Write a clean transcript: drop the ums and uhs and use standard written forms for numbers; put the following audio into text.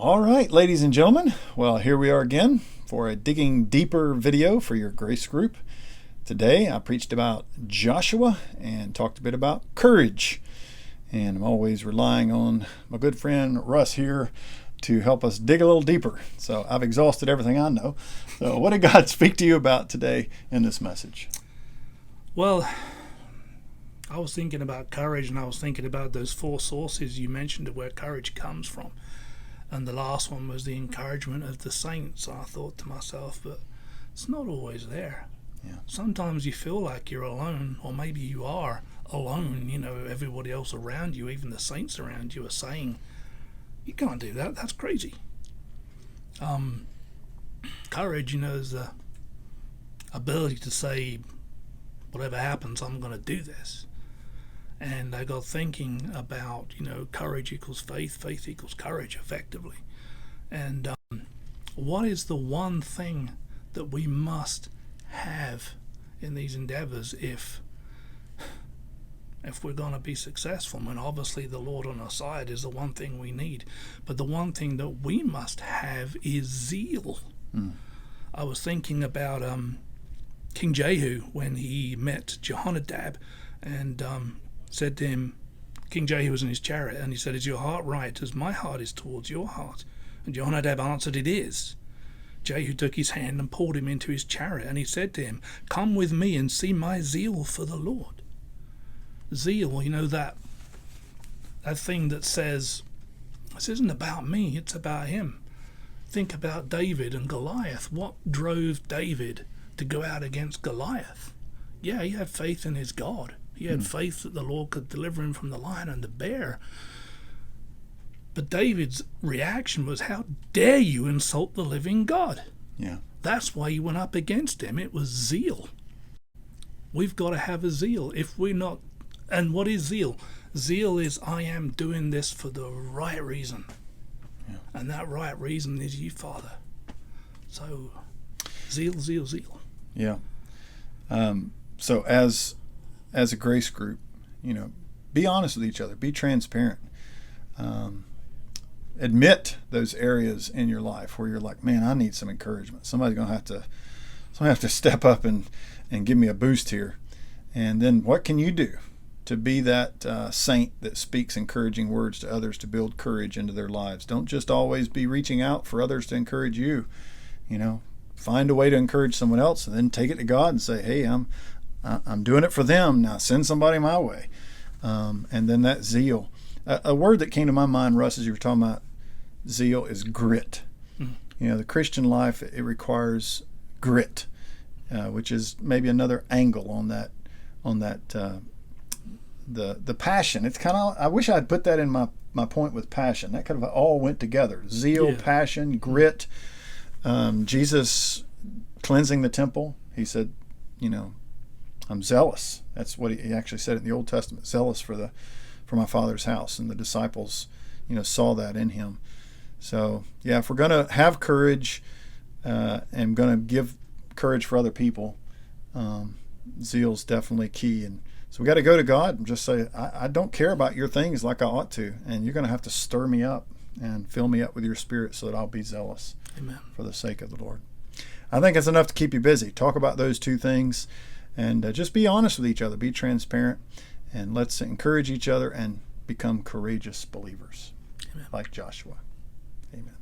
All right, ladies and gentlemen. Well, here we are again for a digging deeper video for your grace group. Today I preached about Joshua and talked a bit about courage. And I'm always relying on my good friend Russ here to help us dig a little deeper. So I've exhausted everything I know. So what did God speak to you about today in this message? Well, I was thinking about courage, and I was thinking about those four sources you mentioned of where courage comes from. And the last one was the encouragement of the saints. I thought to myself, but it's not always there. Yeah. Sometimes you feel like you're alone, or maybe you are alone. You know, everybody else around you, even the saints around you, are saying, you can't do that, that's crazy. Courage, is the ability to say, whatever happens, I'm going to do this. And I got thinking about, courage equals faith, faith equals courage, effectively. And what is the one thing that we must have in these endeavors if we're going to be successful? And obviously the Lord on our side is the one thing we need. But the one thing that we must have is zeal. I was thinking about King Jehu when he met Jehonadab and said to him, King Jehu was in his chariot, and he said, "Is your heart right as my heart is towards your heart?" And Jehonadab answered, "It is." Jehu took his hand and pulled him into his chariot, and he said to him, "Come with me and see my zeal for the Lord." Zeal, that thing that says, this isn't about me, it's about him. Think about David and Goliath. What drove David to go out against Goliath? Yeah, he had faith in his God. He had faith that the Lord could deliver him from the lion and the bear. But David's reaction was, how dare you insult the living God? Yeah. That's why he went up against him. It was zeal. We've got to have a zeal. If we're not, and what is zeal? Zeal is, I am doing this for the right reason. Yeah. And that right reason is you, Father. So, zeal, zeal, zeal. Yeah. So as a grace group, be honest with each other, be transparent. Admit those areas in your life where you're like, man, I need some encouragement. Somebody's gonna have to step up and give me a boost here. And then what can you do to be that saint that speaks encouraging words to others to build courage into their lives? Don't just always be reaching out for others to encourage you. Find a way to encourage someone else, and then take it to God and say, hey, I'm doing it for them. Now send somebody my way. And then that zeal. A word that came to my mind, Russ, as you were talking about zeal, is grit. The Christian life, it requires grit, which is maybe another angle on that the passion. It's kind of, I wish I'd put that in my point with passion. That kind of all went together. Zeal, passion, grit. Jesus cleansing the temple, he said, I'm zealous. That's what he actually said in the Old Testament, zealous for my Father's house. And the disciples, saw that in him. So, yeah, if we're going to have courage and going to give courage for other people, zeal's definitely key. And so we got to go to God and just say, I don't care about your things like I ought to. And you're going to have to stir me up and fill me up with your Spirit so that I'll be zealous. Amen. For the sake of the Lord. I think it's enough to keep you busy. Talk about those two things and just be honest with each other. Be transparent, and let's encourage each other and become courageous believers. Amen. Like Joshua. Amen.